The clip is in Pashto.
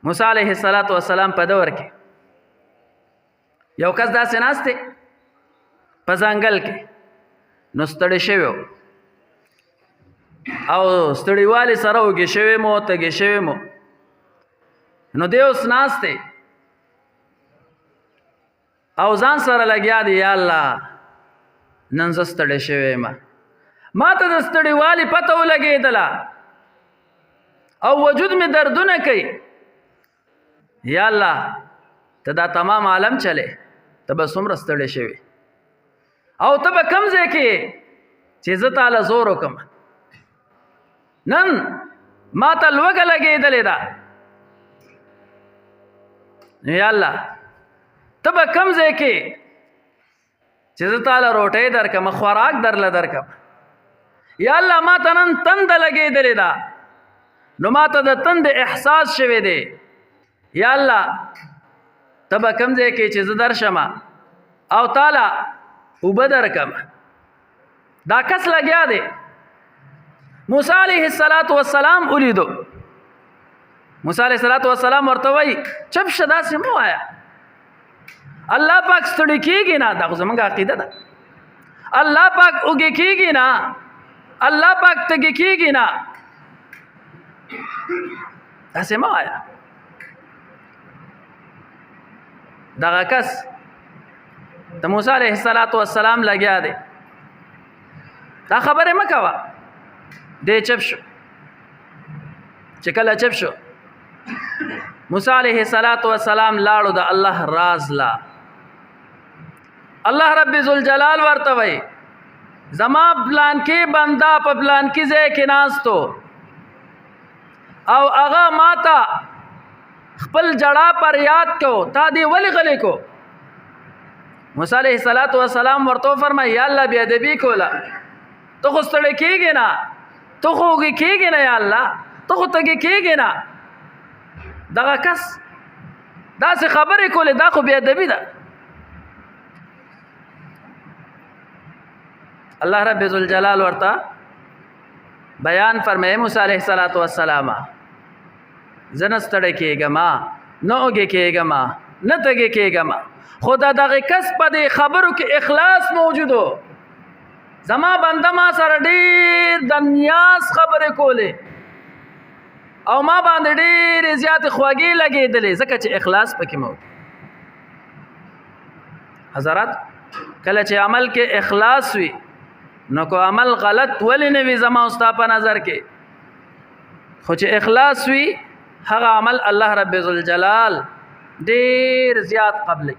موسی علیه السلام په دور کې یو کس داسې ناست دی په ځنګل کې، نو ستړی شوی و او ستړیوالي سره وږی شوی مو تږی شوی مو، نو دی اوس ناست دی او ځان سره لګیا دی، یا الله نن زه ستړی شوی یم، ما ته د ستړیوالي پته ولګېدله او وجود مې دردونه کوي، یا الله ته دا تمام عالم چلې، ته به څومره ستړی شوي او ته به کوم ځای کې چې زه تاله زور وکړم، نن ما ته لوږه لګېدلې ده، یا الله ته به کوم ځای کې چې زه تاله روټۍ درکړم، خوراک درله درکړم، یا الله ما ته نن تنده لګېدلې ده، نو ما ته د تندې احساس شوی دی، یا الله ته به کوم ځای کې چې زه درشم او تاله اوبه درکړم. دا کس لګیا دی، موسی علیه السلام ولیدو، موسی علیه السلام ورته وایي چپ شه، داسې مه وایه، الله پاک ستړي کېږي نه، دا خو زموږ عقیده ده، الله پاک اوږې کېږي نه، الله پاک تږي کېږي نه، داسې مه وایه. دغه کس د موسی علیه السلام لګیا دی، دا خبرې مه کوه، دی چپ شو. چې کله چپ شو موسی علیه السلام لاړو د الله راز لا، الله رب ذوالجلال ورته وایي زما پلانکي بنده په پلانکي ځای کې ناستو او هغه ماته خپل جړا پر یاد کو، تا دی ولی غلی کو؟ موسی علیه السلام ورته فرمایي یا الله بی ادبي کوله، ته خو ستړی کېږې نه، ته خو اوږې کېږې نه، یا الله ته خو تږې کېږې نه. دغه کس داسې خبرې کولې، دا خو بی ادبي ده. الله رب ذوالجلال ورته بیان فرمایي موسی علیه السلام زه نه ستړی کېږم، نه اوږې کېږم، نه تږې کېږم، خو د دغه کس په دې خبرو کې اخلاص موجود و. زما بنده ما سره ډېر د نیاز خبرې کولې او ما باندې ډېرې زیاتې خوږې لګېدلې، ځکه چې اخلاص پکې موجود. حضرات کله چې عمل کې اخلاص وي نو کو عمل غلط ولې نه وي زما او ستا په نظر کې، خو چې اخلاص وي هغه عمل الله رب ذوالجلال ډېر زیات قبلوي.